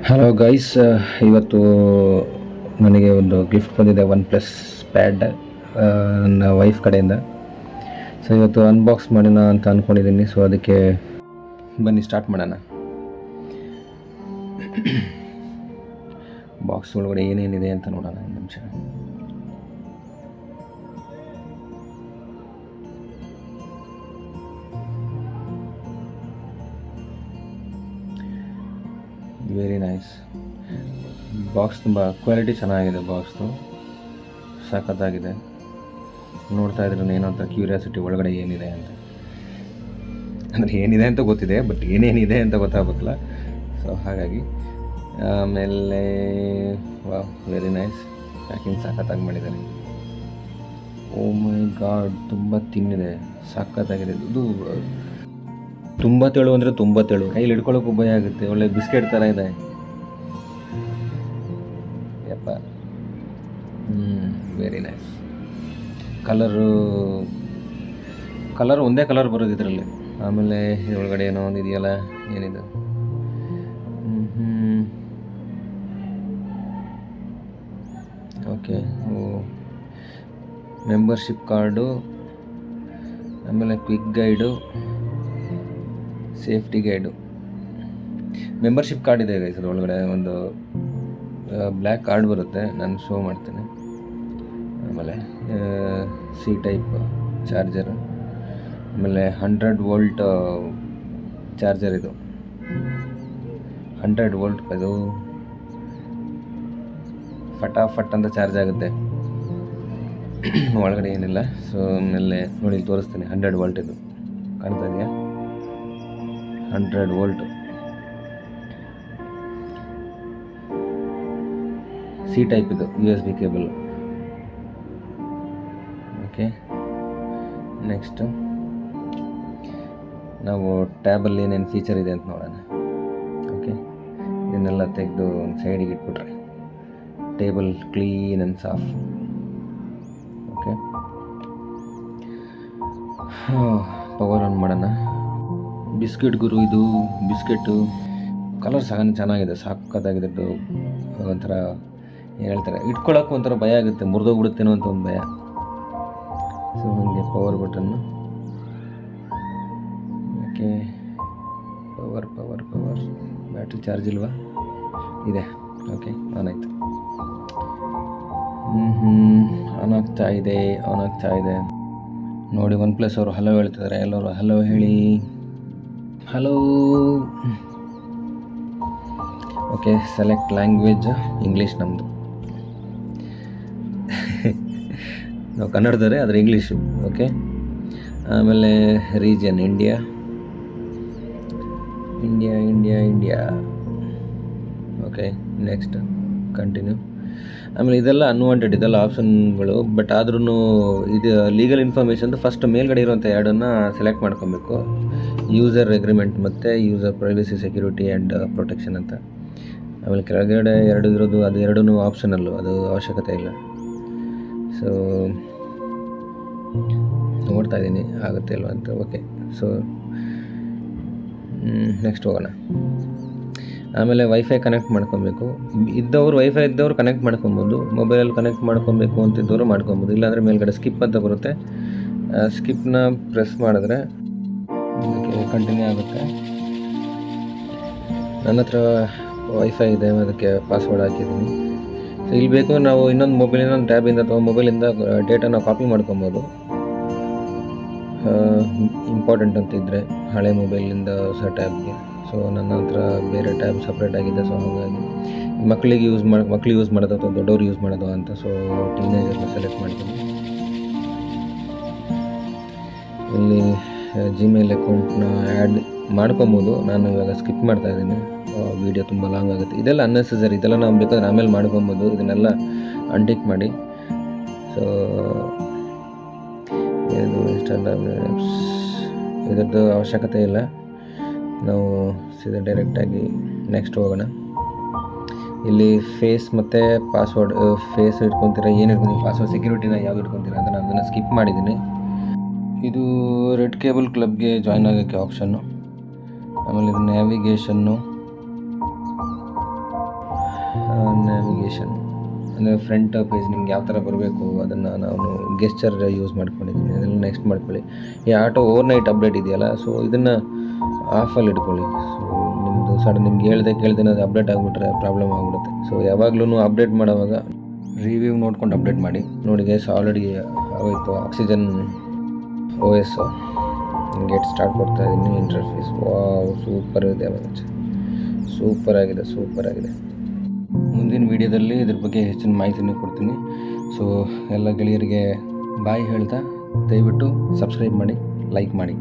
Hello guys, ಇವತ್ತು ನನಗೆ ಒಂದು ಗಿಫ್ಟ್ ಬಂದಿದೆ, ಒನ್ ಪ್ಲಸ್ ಪ್ಯಾಡ್ ನನ್ನ ವೈಫ್ ಕಡೆಯಿಂದ. ಸೊ ಇವತ್ತು ಅನ್ಬಾಕ್ಸ್ ಮಾಡೋಣ ಅಂತ ಅಂದ್ಕೊಂಡಿದ್ದೀನಿ. ಸೊ ಅದಕ್ಕೆ ಬನ್ನಿ ಸ್ಟಾರ್ಟ್ ಮಾಡೋಣ. ಬಾಕ್ಸ್ ಒಳಗಡೆ ಏನೇನಿದೆ ಅಂತ ನೋಡೋಣ ಒಂದು ನಿಮಿಷ. ವೆರಿ ನೈಸ್ ಬಾಕ್ಸ್, ತುಂಬ ಕ್ವಾಲಿಟಿ ಚೆನ್ನಾಗಿದೆ. ಬಾಕ್ಸ್ದು ಸಖತ್ತಾಗಿದೆ. ನೋಡ್ತಾ ಇದ್ರೆ ಏನೋ ಅಂತ ಕ್ಯೂರಿಯಾಸಿಟಿ, ಒಳಗಡೆ ಏನಿದೆ ಅಂತ. ಅಂದರೆ ಏನಿದೆ ಅಂತ ಗೊತ್ತಿದೆ, ಬಟ್ ಏನೇನಿದೆ ಅಂತ ಗೊತ್ತಾಗಬೇಕಲ್ಲ. ಸೊ ಹಾಗಾಗಿ ಆಮೇಲೆ ವೆರಿ ನೈಸ್ ಪ್ಯಾಕಿಂಗ್ ಸಖತ್ತಾಗಿ ಮಾಡಿದ್ದಾರೆ. ಓ ಮೈ ಗಾಡ್, ತುಂಬ ತಿನ್ನಿದೆ, ಸಖತ್ತಾಗಿದೆ. ಇದು ತುಂಬ ತೆಳು ಅಂದರೆ ತುಂಬ ತೆಳು, ಕೈಲಿ ಹಿಡ್ಕೊಳ್ಳೋಕ್ಕೂ ಭಯ ಆಗುತ್ತೆ. ಒಳ್ಳೆ ಬಿಸ್ಕೆಟ್ ಥರ ಇದೆ ಯಪ್ಪ. Very nice. ಕಲರ್ ಒಂದೇ ಕಲರ್ ಬರೋದು ಇದರಲ್ಲಿ. ಆಮೇಲೆ ಒಳಗಡೆ ಏನೋ ಒಂದು ಇದೆಯಲ್ಲ, ಏನಿದು? ಓಕೆ, ಮೆಂಬರ್ಶಿಪ್ ಕಾರ್ಡು, ಆಮೇಲೆ quick guide, safety guide. Membership card ಇದೆ ಗೈಸ್. ಅದು ಒಳಗಡೆ ಒಂದು ಬ್ಲ್ಯಾಕ್ ಕಾರ್ಡ್ ಬರುತ್ತೆ, ನಾನು ಶೋ ಮಾಡ್ತೇನೆ. ಆಮೇಲೆ ಸಿ ಟೈಪ್ ಚಾರ್ಜರ್, ಆಮೇಲೆ 100 ವೋಲ್ಟ್ ಚಾರ್ಜರ್. ಇದು 100 ವೋಲ್ಟ್, ಇದು ಫಟಾಫಟ್ ಅಂತ ಚಾರ್ಜ್ ಆಗುತ್ತೆ. ಒಳಗಡೆ ಏನಿಲ್ಲ. ಸೊ ಆಮೇಲೆ ನೋಡಿ ತೋರಿಸ್ತೀನಿ, 100 ವೋಲ್ಟ್ ಇದು ಕಾಣ್ತಾ ಇದೆಯಾ? 100 ವೋಲ್ಟ್. ಸಿ ಟೈಪ್ ಇದು, USB ಕೇಬಲ್. ಓಕೆ, ನೆಕ್ಸ್ಟ್ ನಾವು ಟ್ಯಾಬಲ್ಲಿ ಏನೇನು ಫೀಚರ್ ಇದೆ ಅಂತ ನೋಡೋಣ. ಓಕೆ, ಇದನ್ನೆಲ್ಲ ತೆಗೆದು ಒಂದು ಸೈಡಿಗೆ ಇಟ್ಬಿಟ್ರೆ ಟೇಬಲ್ ಕ್ಲೀನ್ ಆ್ಯಂಡ್ ಸಾಫ್. ಓಕೆ, ಪವರ್ ಆನ್ ಮಾಡೋಣ. ಬಿಸ್ಕೆಟ್ ಗುರು, ಇದು ಬಿಸ್ಕೆಟು. ಕಲರ್ ಚೆನ್ನಾಗಿದೆ, ಸಖತ್ತಾಗಿದೆ. ಒಂಥರ ಏನು ಹೇಳ್ತಾರೆ, ಇಟ್ಕೊಳ್ಳೋಕ್ಕೂ ಒಂಥರ ಭಯ ಆಗುತ್ತೆ, ಮುರಿದೋಗ್ಬಿಡುತ್ತೇನೋ ಅಂತ ಒಂದು ಭಯ. ಸೊ ಹಾಗೆ power button. Okay, power battery charge ಇಲ್ವಾ? ಇದೆ. ಓಕೆ, ಆನ್ ಆಯಿತು. ಆನ್ ಆಗ್ತಾ ಇದೆ ನೋಡಿ. ಒನ್ ಪ್ಲಸ್ ಅವರು ಹಲೋ ಹೇಳ್ತಿದ್ದಾರೆ. ಎಲ್ಲರೂ ಹಲೋ ಹೇಳಿ. Hello. Okay, select language English. ನಮ್ಮದು ನಾವು ಕನ್ನಡದವರೇ, ಆದರೆ ಇಂಗ್ಲೀಷು. ಓಕೆ, ಆಮೇಲೆ region India. Okay, next continue. ಆಮೇಲೆ ಇದೆಲ್ಲ ಅನ್ವಾಂಟೆಡ್, ಇದೆಲ್ಲ ಆಪ್ಷನ್ಗಳು. ಬಟ್ ಆದ್ರೂ ಇದು ಲೀಗಲ್ ಇನ್ಫಾರ್ಮೇಷನ್ದು ಫಸ್ಟ್ ಮೇಲ್ಗಡೆ ಇರುವಂಥ ಎರಡನ್ನು ಸೆಲೆಕ್ಟ್ ಮಾಡ್ಕೊಬೇಕು. ಯೂಸರ್ ಅಗ್ರಿಮೆಂಟ್ ಮತ್ತು user privacy security and protection ಅಂತ. ಆಮೇಲೆ ಕೆಳಗಡೆ ಎರಡು ಇರೋದು, ಅದು ಎರಡೂ ಆಪ್ಷನಲ್ಲು, ಅದು ಅವಶ್ಯಕತೆ ಇಲ್ಲ. ಸೊ ನೋಡ್ತಾ ಇದ್ದೀನಿ ಆಗುತ್ತೆ ಇಲ್ವ ಅಂತ. ಓಕೆ, ಸೊ ನೆಕ್ಸ್ಟ್ ಹೋಗೋಣ. ಆಮೇಲೆ ವೈಫೈ ಕನೆಕ್ಟ್ ಮಾಡ್ಕೊಬೇಕು. ವೈಫೈ ಇದ್ದವರು ಕನೆಕ್ಟ್ ಮಾಡ್ಕೊಬೋದು. ಮೊಬೈಲಲ್ಲಿ ಕನೆಕ್ಟ್ ಮಾಡ್ಕೊಬೇಕು ಅಂತಿದ್ದವರು ಮಾಡ್ಕೊಬೋದು. ಇಲ್ಲಾಂದರೆ ಮೇಲ್ಗಡೆ ಸ್ಕಿಪ್ ಅಂತ ಬರುತ್ತೆ, ಸ್ಕಿಪ್ನ ಪ್ರೆಸ್ ಮಾಡಿದ್ರೆ ಅದಕ್ಕೆ ಕಂಟಿನ್ಯೂ ಆಗುತ್ತೆ. ನನ್ನ ಹತ್ರ ವೈಫೈ ಇದೆ, ಅದಕ್ಕೆ ಪಾಸ್ವರ್ಡ್ ಹಾಕಿದ್ದೀನಿ. ಸೊ ಇಲ್ಲಿ ಬೇಕು ನಾವು ಇನ್ನೊಂದು ಮೊಬೈಲಿನ ಟ್ಯಾಬಿಂದ ಅಥವಾ ಮೊಬೈಲಿಂದ ಡೇಟಾನ ಕಾಪಿ ಮಾಡ್ಕೊಬೋದು, ಇಂಪಾರ್ಟೆಂಟ್ ಅಂತಿದ್ದರೆ ಹಳೆ ಮೊಬೈಲಿಂದ ಹೊಸ ಟ್ಯಾಬ್ಗೆ. ಸೊ ನನ್ನ ಹತ್ರ ಬೇರೆ ಟ್ಯಾಬ್ ಸಪ್ರೇಟ್ ಆಗಿದೆ. ಸೊ ಹಾಗಾಗಿ ಮಕ್ಕಳಿಗೆ ಯೂಸ್ ಮಾಡೋದು ಅಥವಾ ದೊಡ್ಡವ್ರು ಯೂಸ್ ಮಾಡೋದು ಅಂತ. ಸೊ ಟೀನೇಜರ್ನ ಸೆಲೆಕ್ಟ್ ಮಾಡ್ತೀನಿ. ಇಲ್ಲಿ ಜಿಮೇಲ್ ಅಕೌಂಟ್ನ ಆ್ಯಡ್ ಮಾಡ್ಕೊಬೋದು. ನಾನು ಇವಾಗ ಸ್ಕಿಪ್ ಮಾಡ್ತಾ ಇದ್ದೀನಿ, ವೀಡಿಯೋ ತುಂಬ ಲಾಂಗ್ ಆಗುತ್ತೆ. ಇದೆಲ್ಲ ಅನ್ನೆಸೆಸರಿ, ಇದೆಲ್ಲ ನಾವು ಬೇಕಾದ್ರೆ ಆಮೇಲೆ ಮಾಡ್ಕೊಬೋದು. ಇದನ್ನೆಲ್ಲ ಅನ್ಟಿಕ್ ಮಾಡಿ. ಸೊ ಇದು ಇಷ್ಟೆಲ್ಲ ಇದರದ್ದು ಅವಶ್ಯಕತೆ ಇಲ್ಲ. ನಾವು ಸೀದಾ ಡೈರೆಕ್ಟಾಗಿ ನೆಕ್ಸ್ಟ್ ಹೋಗೋಣ. ಇಲ್ಲಿ ಫೇಸ್ ಮತ್ತು ಪಾಸ್ವರ್ಡ್, ಫೇಸ್ ಇಟ್ಕೊತೀರಾ, ಏನು ಇಟ್ಕೊತೀವಿ, ಪಾಸ್ವರ್ಡ್ ಸೆಕ್ಯೂರಿಟಿನ ಯಾವ್ದು ಇಟ್ಕೊತೀರಾ ಅಂತ ನಾನು ಅದನ್ನು ಸ್ಕಿಪ್ ಮಾಡಿದ್ದೀನಿ. ಇದು ರೆಡ್ ಕೇಬಲ್ ಕ್ಲಬ್ಗೆ ಜಾಯ್ನ್ ಆಗೋಕ್ಕೆ ಆಪ್ಷನ್ನು. ಆಮೇಲೆ ಇದು ನ್ಯಾವಿಗೇಷನ್ನು, ನ್ಯಾವಿಗೇಷನ್ ಅಂದರೆ ಫ್ರಂಟ್ ಪೇಜ್ ನಿಮ್ಗೆ ಯಾವ ಥರ ಬರಬೇಕು ಅದನ್ನು ನಾನು ಗೆಸ್ಚರ್ ಯೂಸ್ ಮಾಡ್ಕೊಂಡಿದ್ದೀನಿ. ಅದನ್ನು ನೆಕ್ಸ್ಟ್ ಮಾಡ್ಕೊಳ್ಳಿ. ಈ ಆಟೋ ಓವರ್ನೈಟ್ ಅಪ್ಡೇಟ್ ಇದೆಯಲ್ಲ, ಸೊ ಇದನ್ನು ಆಫಲ್ಲಿ ಇಟ್ಕೊಳ್ಳಿ. ಸೊ ನಿಮ್ಮದು ಸಡನ್ ನಿಮ್ಗೆ ಕೇಳ್ದೇನೆ ಅದು ಅಪ್ಡೇಟ್ ಆಗಿಬಿಟ್ರೆ ಪ್ರಾಬ್ಲಮ್ ಆಗಿಬಿಡುತ್ತೆ. ಸೊ ಯಾವಾಗಲೂ ಅಪ್ಡೇಟ್ ಮಾಡೋವಾಗ ರಿವ್ಯೂ ನೋಡ್ಕೊಂಡು ಅಪ್ಡೇಟ್ ಮಾಡಿ. ನೋಡಿ ಗೈಸ್, ಆಲ್ರೆಡಿ ಆಗೋಯ್ತು ಆಕ್ಸಿಜನ್ OS ಗೆಟ್ ಸ್ಟಾರ್ಟ್ ಕೊಡ್ತಾ ಇದ್ದೀನಿ. ಇಂಟರ್ಫೇಸ್ ವಾವ್ ಸೂಪರ್ ಇದೆ, ಸೂಪರ್ ಆಗಿದೆ. ಮುಂದಿನ ವೀಡಿಯೋದಲ್ಲಿ ಇದ್ರ ಬಗ್ಗೆ ಹೆಚ್ಚಿನ ಮಾಹಿತಿನ ಕೊಡ್ತೀನಿ. ಸೊ ಎಲ್ಲ ಗೆಳೆಯರಿಗೆ ಬಾಯ್ ಹೇಳ್ತಾ ದಯವಿಟ್ಟು ಸಬ್ಸ್ಕ್ರೈಬ್ ಮಾಡಿ, ಲೈಕ್ ಮಾಡಿ.